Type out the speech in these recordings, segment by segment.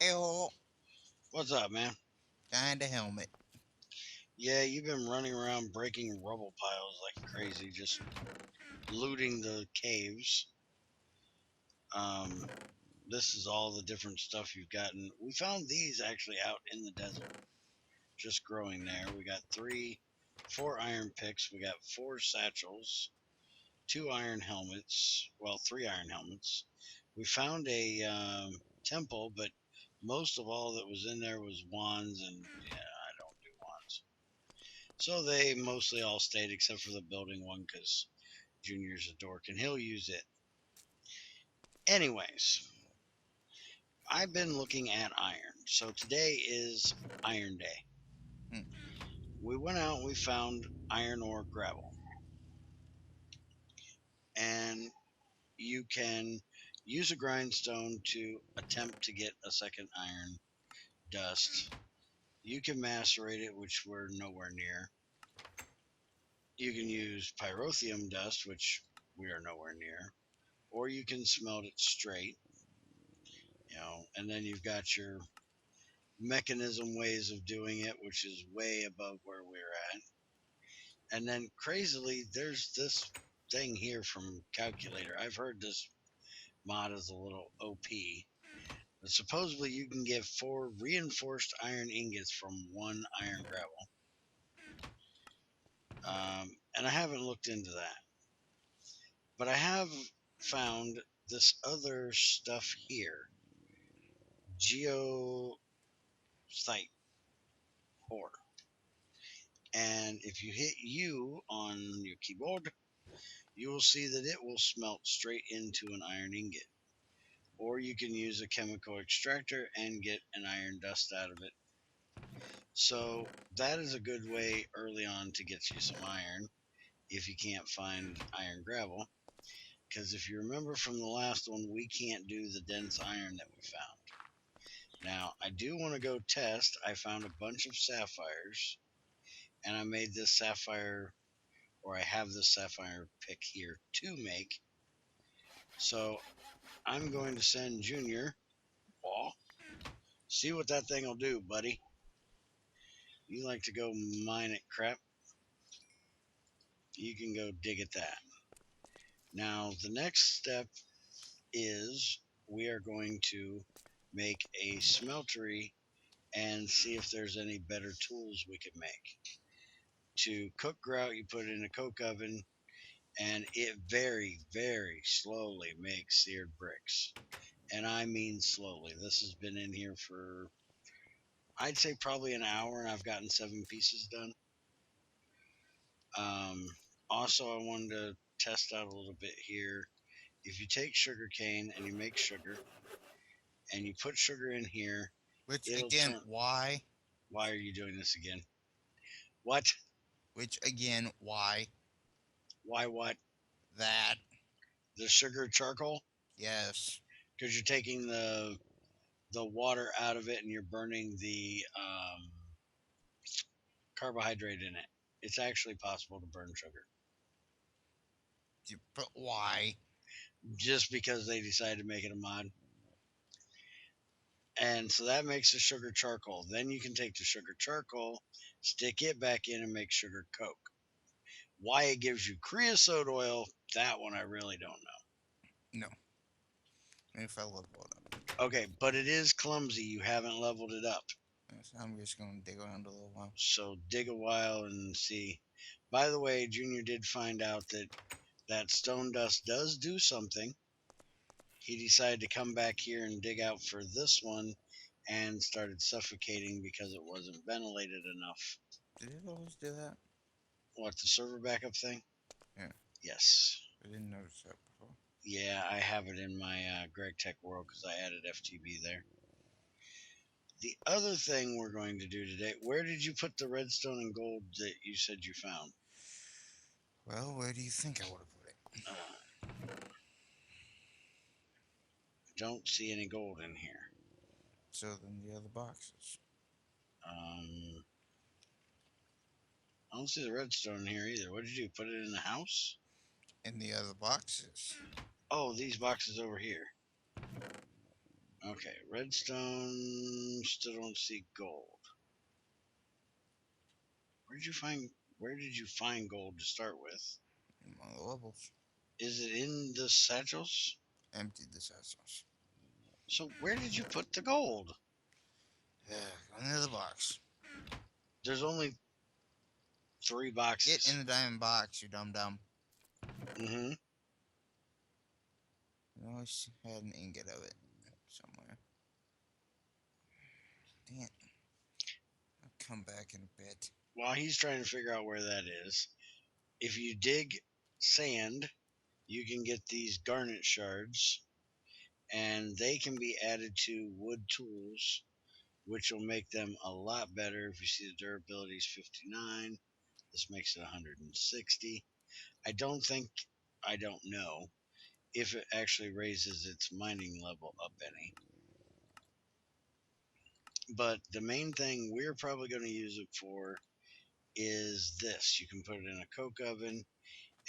L What's up, man? kind of helmet. Yeah, you've been running around breaking rubble piles like crazy, just looting the caves. Um, this is all the different stuff you've gotten. We found these actually out in the desert, just growing there. We got four iron picks. We got four satchels, two iron helmets. Well, three iron helmets. We found a temple, but most of all that was in there was wands, and yeah, I don't do wands. So they mostly all stayed except for the building one because Junior's a dork and he'll use it. Anyways, I've been looking at iron. So today is Iron Day. Hmm. We went out and we found iron ore gravel. And you can use a grindstone to attempt to get a second iron dust. You can macerate it, which we're nowhere near. You can use pyrotheum dust, which we are nowhere near. Or you can smelt it straight, and then you've got your mechanism ways of doing it, which is way above where we're at. And then crazily, there's this thing here from Calculator. I've heard this mod is a little OP. But supposedly, you can get four reinforced iron ingots from one iron gravel. And I haven't looked into that, but I have found this other stuff here, geosite ore. And if you hit U on your keyboard, you will see that it will smelt straight into an iron ingot. Or you can use a chemical extractor and get an iron dust out of it. So that is a good way early on to get you some iron if you can't find iron gravel. Because if you remember from the last one, we can't do the dense iron that we found. Now, I do want to go test. I found a bunch of sapphires, and I made this sapphire, or I have this sapphire pick here to make. So I'm going to send Junior. Well, see what that thing will do, buddy. You like to go mine it, crap. You can go dig at that. Now, the next step is we are going to make a smeltery and see if there's any better tools we can make. To cook grout, you put it in a coke oven, and it very, very slowly makes seared bricks. And I mean slowly. This has been in here for, I'd say, probably an hour, and I've gotten 7 pieces done. Um, Also, I wanted to test out a little bit here. If you take sugar cane and you make sugar, and you put sugar in here, Which it'll again, turn. why? Why are you doing this again? What? Which again, why? Why what? That. The sugar charcoal? Yes. Because you're taking the water out of it and you're burning the carbohydrate in it. It's actually possible to burn sugar. But why? Just because they decided to make it a mod. And so that makes the sugar charcoal. Then you can take the sugar charcoal, stick it back in, and make sugar coke. Why it gives you creosote oil, that one I really don't know. No. If I level it up. Okay, but it is clumsy. You haven't leveled it up. Yes, I'm just gonna dig around a little while. So dig a while and see. By the way, Junior did find out that that stone dust does do something. He decided to come back here and dig out for this one and started suffocating because it wasn't ventilated enough. Did it always do that? What, the server backup thing? Yeah. Yes. I didn't notice that before. Yeah, I have it in my Greg Tech World because I added FTB there. The other thing we're going to do today, where did you put the redstone and gold that you said you found? Well, where do you think I would have put it? Don't see any gold in here. So then the other boxes. Um, I don't see the redstone in here either. What did you do? Put it in the house? In the other boxes. Oh, these boxes over here. Okay, redstone. Still don't see gold. Where did you find? Where did you find gold to start with? In one of the levels. Is it in the satchels? Emptied the sauce. So where did you put the gold? Yeah, into the box. There's only three Get in boxes. the diamond box, you dumb dumb. Mm-hmm. I always had an ingot of it somewhere. Dang it. I'll come back in a bit. While he's trying to figure out where that is, if you dig sand, you can get these garnet shards, and they can be added to wood tools, which will make them a lot better. If you see the durability is 59, this makes it 160. I don't know if it actually raises its mining level up any. But the main thing we're probably going to use it for is this. You can put it in a coke oven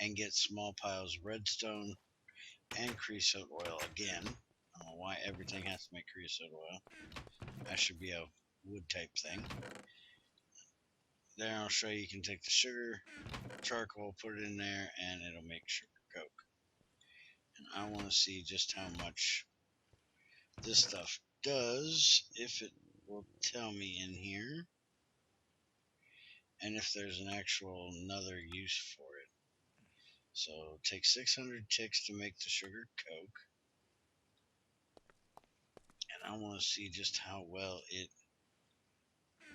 and get small piles of redstone and creosote oil again. I don't know why everything has to make creosote oil. That should be a wood type thing. Then I'll show you can take the sugar, charcoal, put it in there, and it'll make sugar coke. And I want to see just how much this stuff does, if it will tell me in here, and if there's an actual another use for it. So it takes 600 ticks to make the sugar coke, and I want to see just how well it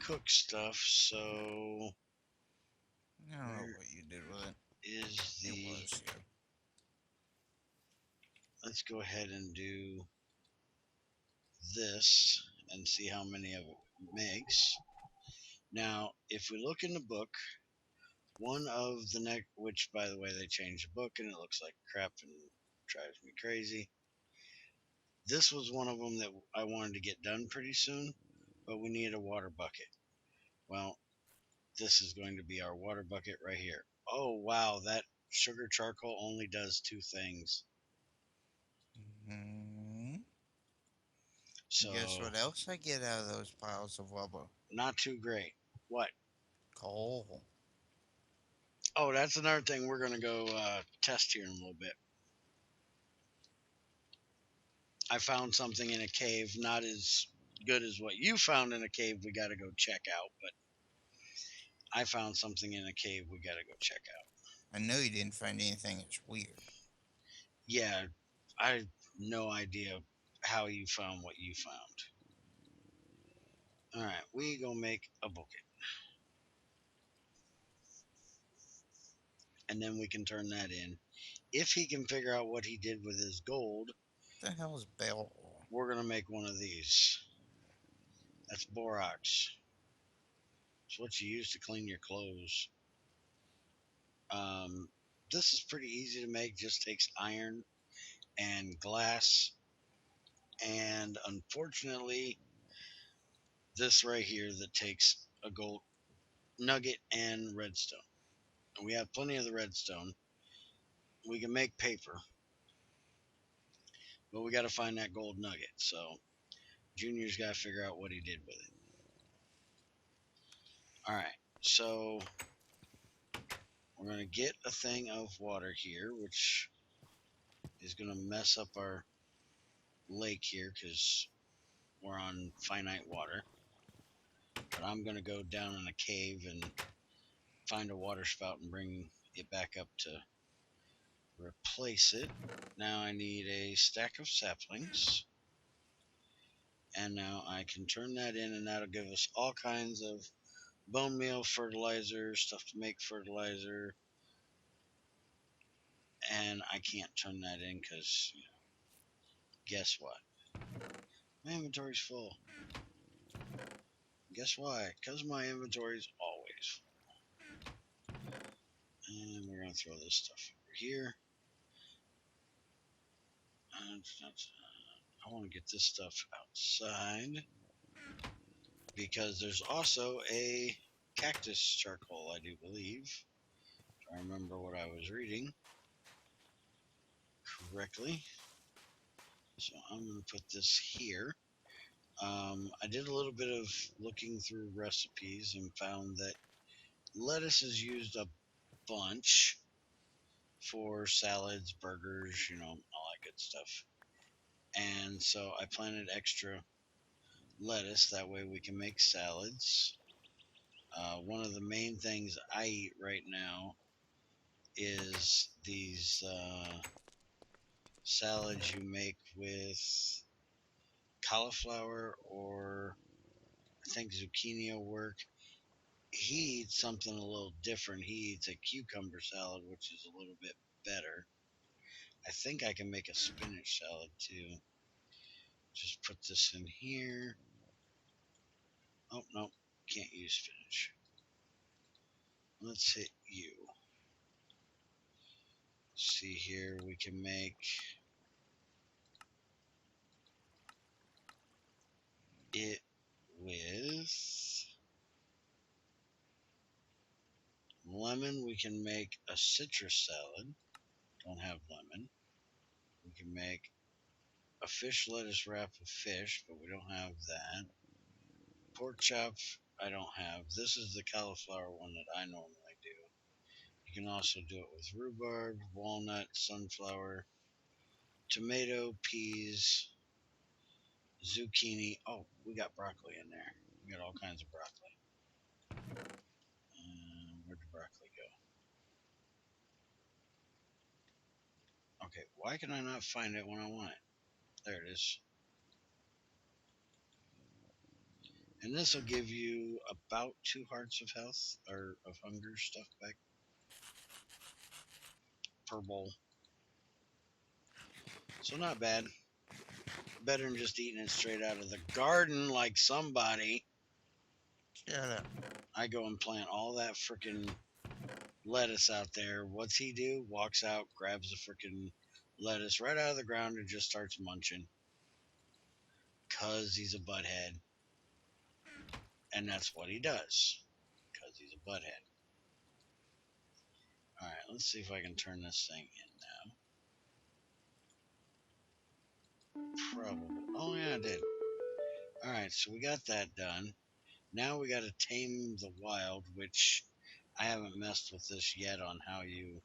cooks stuff. So I don't know where what you did with it. is It the? was here. Let's go ahead and do this and see how many of it makes. Now, if we look in the book, one of the next, which by the way they changed the book and it looks like crap and drives me crazy. This was one of them that I wanted to get done pretty soon, but we needed a water bucket. Well, this is going to be our water bucket right here. Oh wow, that sugar charcoal only does two things. Hmm. Guess So what else I get out of those piles of rubble? not too great. What? Coal. Oh, that's another thing we're gonna go test here in a little bit. I found something in a cave, not as good as what you found in a cave. We got to go check out, but I found something in a cave we got to go check out. I know you didn't find anything that's weird. Yeah, I have no idea how you found what you found. All right, we gonna make a bucket, and then we can turn that in. If he can figure out what he did with his gold, What the hell is bell ore? we're gonna make one of these. That's borax. It's what you use to clean your clothes. Um, this is pretty easy to make. Just takes iron and glass, and unfortunately, this right here that takes a gold nugget and redstone. And we have plenty of the redstone. We can make paper, but we got to find that gold nugget. So Junior's got to figure out what he did with it. All right, so we're gonna get a thing of water here, which is gonna mess up our lake here because we're on finite water. But I'm gonna go down in a cave and find a water spout and bring it back up to replace it. Now I need a stack of saplings. And now I can turn that in, and that'll give us all kinds of bone meal, fertilizer, stuff to make fertilizer. And I can't turn that in because, guess what? My inventory's full. Guess why? Because my inventory's always full. And we're going to throw this stuff over here. And I want to get this stuff outside because there's also a cactus charcoal, I do believe. If I remember what I was reading correctly. So I'm going to put this here. I did a little bit of looking through recipes and found that lettuce is used a bunch for salads, burgers, all that good stuff. And so I planted extra lettuce. That way we can make salads. One of the main things I eat right now is these salads you make with cauliflower, or I think zucchini will work. He eats something a little different. He eats a cucumber salad, which is a little bit better. I think I can make a spinach salad too. Just put this in here. Oh, no, can't use spinach. Let's hit you. See here, we can make it with lemon. We can make a citrus salad. Don't have lemon. We can make a fish lettuce wrap of fish, but we don't have that. Pork chop, I don't have. This is the cauliflower one that I normally do. You can also do it with rhubarb, walnut, sunflower, tomato, peas, zucchini. Oh, we got broccoli in there. We got all kinds of broccoli. Where'd the broccoli go? Okay, why can I not find it when I want it? There it is. And this will give you about 2 hearts of health or of hunger stuff back per bowl. So not bad. Better than just eating it straight out of the garden like somebody. Shut up. I go and plant all that freaking lettuce out there. What's he do? Walks out, grabs the freaking lettuce right out of the ground and just starts munching. Cause he's a butthead. And that's what he does. Cause he's a butthead. Alright, let's see if I can turn this thing in now. Probably. Oh yeah, I did. Alright, so we got that done. Now we gotta tame the wild, which I haven't messed with this yet on how you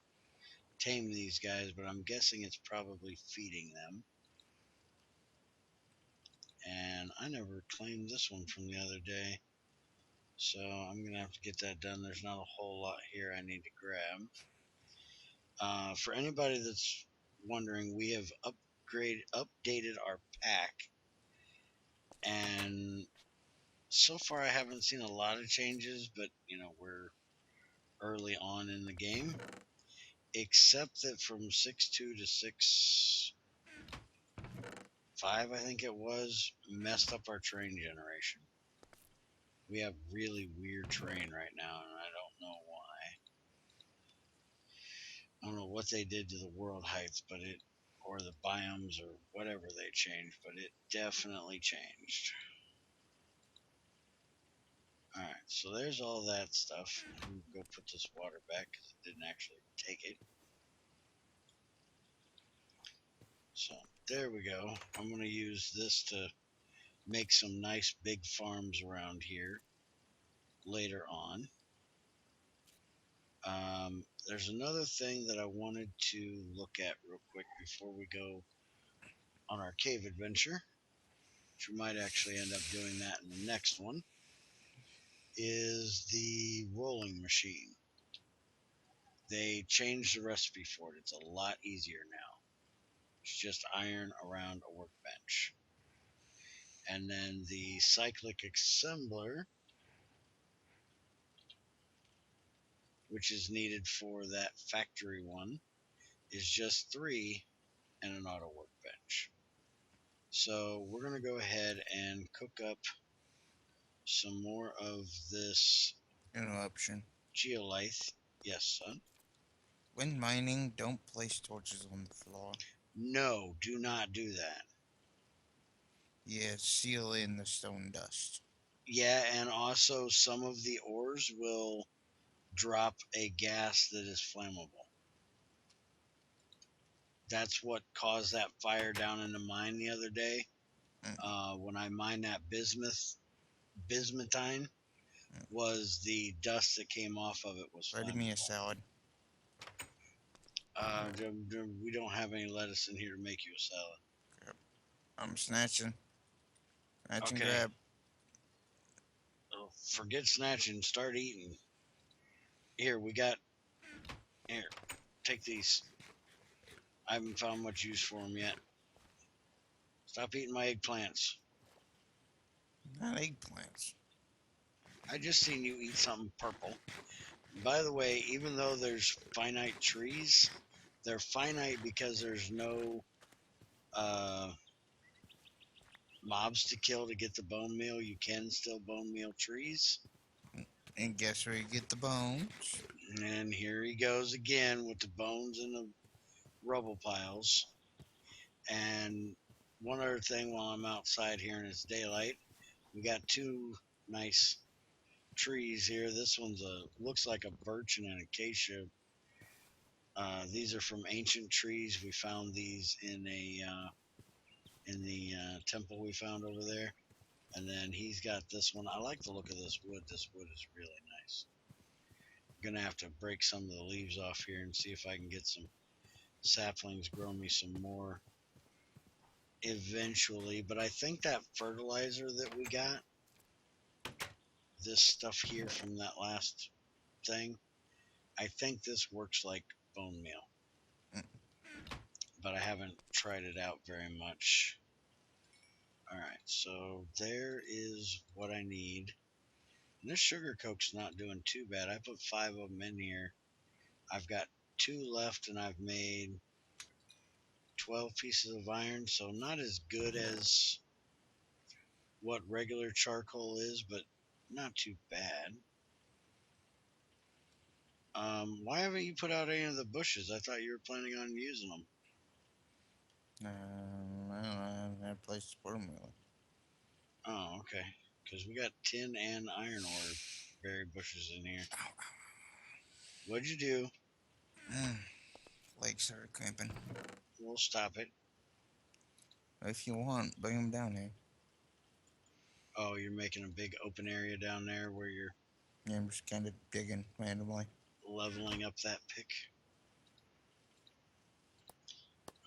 tame these guys, but I'm guessing it's probably feeding them. And I never claimed this one from the other day, so I'm gonna have to get that done. There's not a whole lot here I need to grab. For anybody that's wondering, we have updated our pack, and so far I haven't seen a lot of changes, but we're early on in the game, except that from 6.2 to 6.5, I think it was, messed up our train generation. We have really weird terrain right now, and I don't know why. I don't know what they did to the world heights, or the biomes, or whatever they changed, but it definitely changed. Alright, so there's all that stuff. I'm going to go put this water back because it didn't actually take it. So there we go. I'm going to use this to make some nice big farms around here later on. There's another thing that I wanted to look at real quick before we go on our cave adventure, which we might actually end up doing that in the next one, is the rolling machine. They changed the recipe for it. It's a lot easier now. It's just iron around a workbench. And then the cyclic assembler, which is needed for that factory one, is just 3 and an auto workbench. So we're going to go ahead and cook up some more of this Interruption. geolith. Yes, son? When mining, don't place torches on the floor. No, do not do that. Yeah, seal in the stone dust. Yeah, and also some of the ores will drop a gas that is flammable. That's what caused that fire down in the mine the other day. Mm, When I mined that bismuthine, mm. was the dust that came off of it was Ready me a flammable. salad. We don't have any lettuce in here to make you a salad. Grab. I'm snatching. Snatch and Okay, grab. forget snatching, start eating. Here, we got, here, take these. I haven't found much use for them yet. Stop eating my eggplants. Not eggplants. I just seen you eat something purple. By the way, even though there's finite trees, they're finite because there's no uh, mobs to kill to get the bone meal. You can still bone meal trees. And guess where you get the bones? And here he goes again with the bones and the rubble piles. And one other thing while I'm outside here and it's daylight, we got two nice trees here. This one's looks like a birch and an acacia. These are from ancient trees. We found these in the temple we found over there. And then he's got this one. I like the look of this wood. This wood is really nice. I'm gonna have to break some of the leaves off here and see if I can get some saplings, grow me some more eventually. But I think that fertilizer that we got, this stuff here from that last thing, I think this works like bone meal. Mm, But I haven't tried it out very much. All right, so there is what I need. And this sugar coke's not doing too bad. I put 5 of them in here. I've got 2 left, and I've made 12 pieces of iron, so not as good as what regular charcoal is, but not too bad. Why haven't you put out any of the bushes? I thought you were planning on using them. I don't know. I haven't had a place to put them really. Oh, okay. Because we got tin and iron ore berry bushes in here. What'd you do? Mm, legs started cramping. We'll stop it. If you want, bring them down here. Oh, you're making a big open area down there where you're Yeah, I'm just kind of digging randomly. leveling up that pick.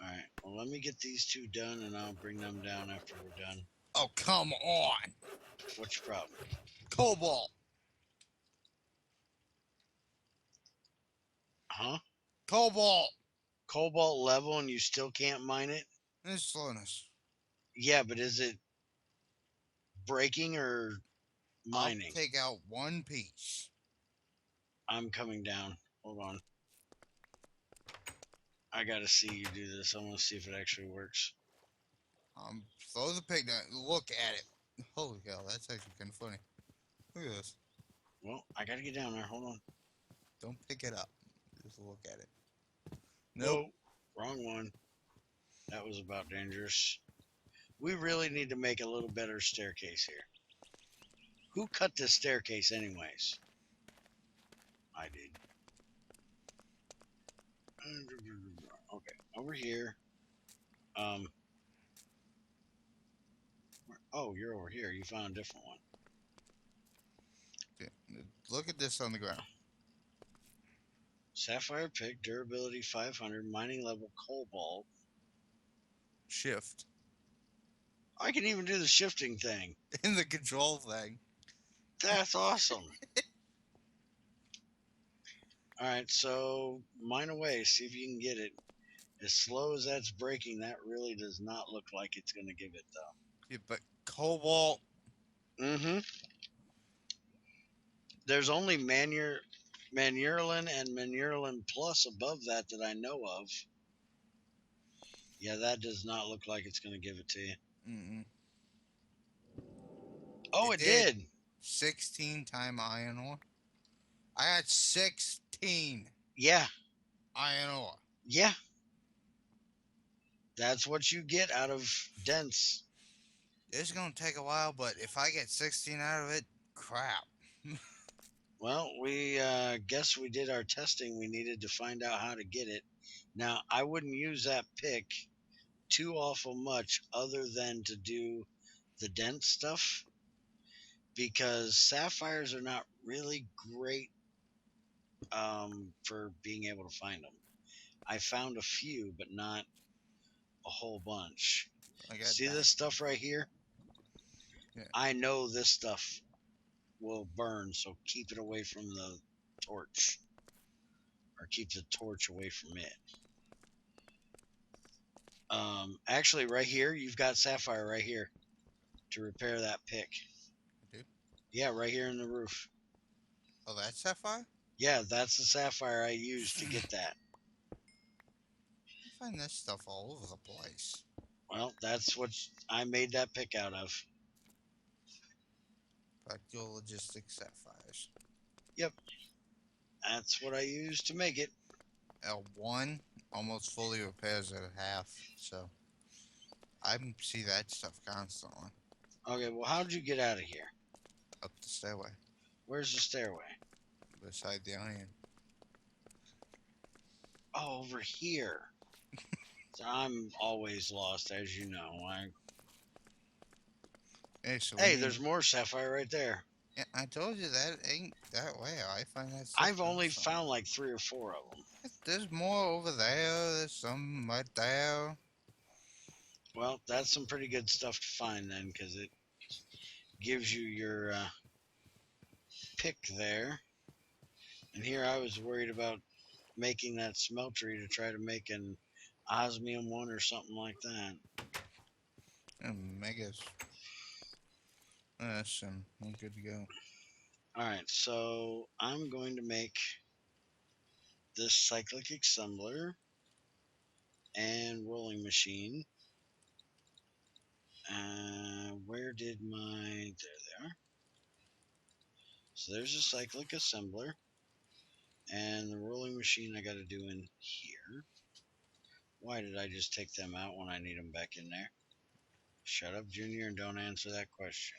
All right. Well, let me get these two done, and I'll bring them down after we're done. Oh, come on! What's your problem? Cobalt! Huh? Cobalt! Cobalt level, and you still can't mine it? This slowness. Yeah, but is it breaking or I'll mining? take out one piece. I'm coming down. Hold on. I gotta see you do this. I want to see if it actually works. Throw the pig down. Look at it. Holy cow, that's actually kind of funny. Look at this. Well, I gotta get down there. Hold on. Don't pick it up. Just look at it. Nope. Whoa, wrong one. That was about dangerous. We really need to make a little better staircase here. Who cut this staircase, anyways? I did. Okay, over here. Um. Oh, you're over here. You found a different one. Look at this on the ground. Sapphire pick, durability 500, mining level cobalt. Shift. I can even do the shifting thing. In the control thing. That's awesome. All right, so mine away. See if you can get it. As slow as that's breaking, that really does not look like it's going to give it, though. Yeah, but cobalt. Mm-hmm. There's only Manurlin and Manurlin Plus above that that I know of. Yeah, that does not look like it's going to give it to you. Mm-mm. Oh, It it did. did. 16 time iron ore. I got 16 Yeah, iron ore. yeah. That's what you get out of dense. It's gonna take a while, but if I get 16 out of it, crap. Well, we guess we did our testing we needed to find out how to get it. Now, I wouldn't use that pick too awful much other than to do the dent stuff because sapphires are not really great for being able to find them. I found a few, but not a whole bunch. I got See this that. stuff right here? Yeah. I know this stuff will burn, so keep it away from the torch or keep the torch away from it. Actually, right here, you've got sapphire right here to repair that pick. I do. Yeah, right here in the roof. Oh, that's sapphire? Yeah, that's the sapphire I used to get that. I find this stuff all over the place. Well, that's what I made that pick out of. Practical logistics sapphires. Yep, that's what I used to make it. L1 almost fully repairs at half, so I see that stuff constantly Okay, well, how did you get out of here? up the stairway Where's the stairway? beside the onion. Oh, over here. So I'm always lost, as you know. Hey, so we Hey, need. there's more sapphire right there. Yeah, I told you that ain't that way. I find that stuff I've only constantly. found like 3 or 4 of them. There's more over there. There's some right there. Well, that's some pretty good stuff to find then, because it gives you your pick there. And here I was worried about making that smeltery to try to make an osmium one or something like that. Megas. Yes, I'm good to go. All right, so I'm going to make this cyclic assembler and rolling machine. Where did my... There they are. So there's a cyclic assembler. And the rolling machine I got to do in here. Why did I just take them out when I need them back in there? Shut up, Junior, and don't answer that question.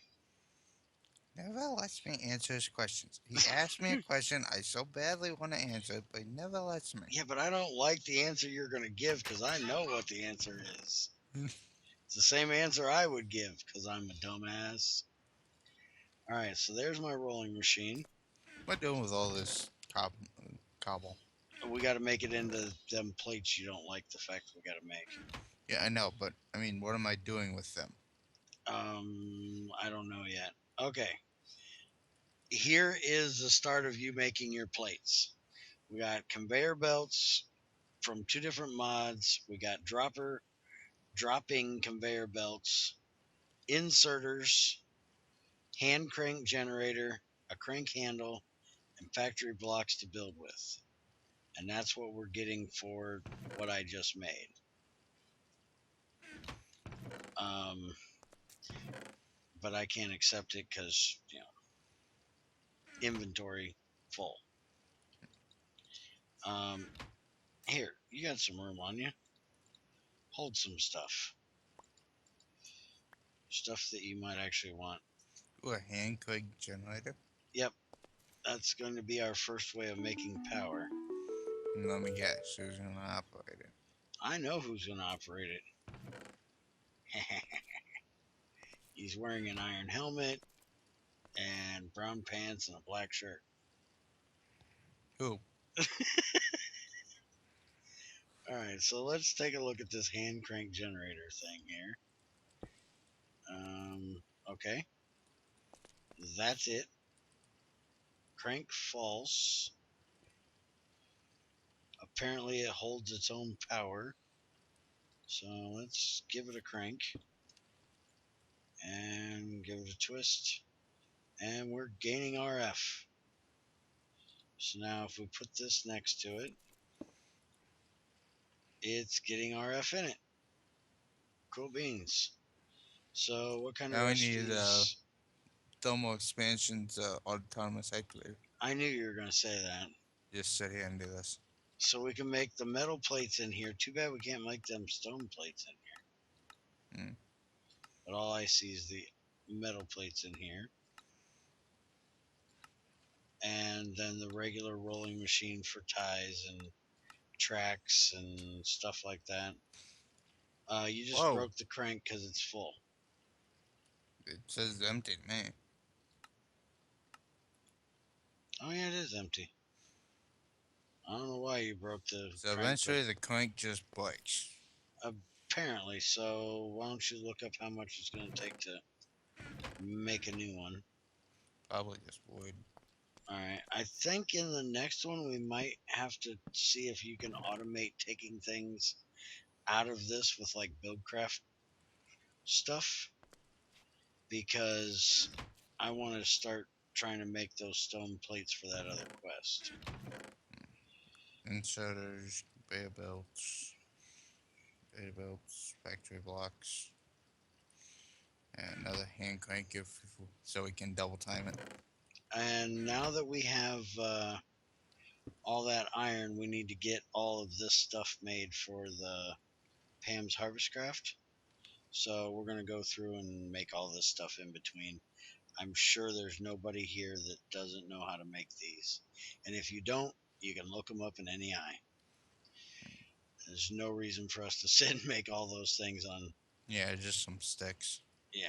Never lets me answer his questions. He asked me a question I so badly want to answer it, but he never lets me. Yeah, but I don't like the answer you're going to give because I know what the answer is. It's the same answer I would give because I'm a dumbass. All right, so there's my rolling machine. What am I doing with all this cobble? We got to make it into them plates you don't like the fact we got to make. Yeah, I know, but I mean, what am I doing with them? I don't know yet. Okay, here is the start of you making your plates. We got conveyor belts from 2 different mods. We got dropping conveyor belts, inserters, hand crank generator, a crank handle, and factory blocks to build with. And that's what we're getting for what I just made. Um, but I can't accept it because, inventory full. Um, here, you got some room on you. Hold some stuff. Stuff that you might actually want. Ooh, a hand crank generator. Yep, that's going to be our first way of making power. Let me guess, who's gonna operate it? I know who's going to operate it. He's wearing an iron helmet and brown pants and a black shirt. Who? All right, so let's take a look at this hand crank generator thing here. Okay, that's it. Crank false. Apparently, it holds its own power. So let's give it a crank and give it a twist. And we're gaining RF. So now if we put this next to it, it's getting RF in it. Cool beans. So what kind of Now we need recipes? thermal expansions autonomous activator. I knew you were going to say that. Just sit here and do this. So we can make the metal plates in here. Too bad we can't make them stone plates in here. Mm. But all I see is the metal plates in here. And then the regular rolling machine for ties and tracks and stuff like that. You just Whoa, broke the crank because it's full. it says empty to me. Oh yeah, it is empty. I don't know why you broke the So crank, but eventually the crank just breaks. apparently so. Why don't you look up how much it's going to take to make a new one? Probably just wood. All right. I think in the next one we might have to see if you can automate taking things out of this with like buildcraft stuff because I want to start trying to make those stone plates for that other quest. Inserters, beta belts, factory blocks, and another hand crank if so we can double time it. And now that we have all that iron, we need to get all of this stuff made for the Pam's Harvest Craft. So we're going to go through and make all this stuff in between. I'm sure there's nobody here that doesn't know how to make these. And if you don't, you can look them up in any eye. There's no reason for us to sit and make all those things on, Yeah, just some sticks. yeah.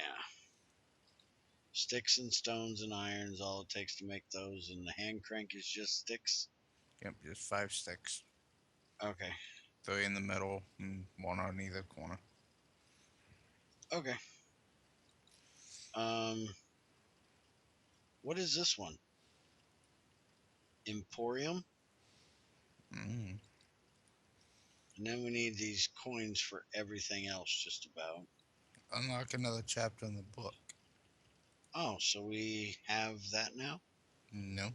Sticks and stones and iron is all it takes to make those, and the hand crank is just sticks. Yep, just 5 sticks. Okay, 3 in the middle and 1 on either corner. okay. Um, what is this one? Emporium? Mm. And then we need these coins for everything else, just about. Unlock another chapter in the book. Oh, so we have that now? No.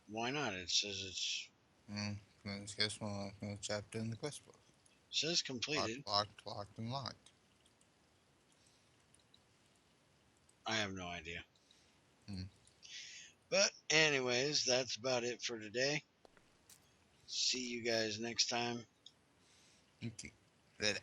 Why not? It says it's Then guess we'll unlock another chapter in the quest book. says Locked, completed. locked, locked, and locked. I have no idea. Hmm. But anyways, that's about it for today. See you guys next time. Okay. That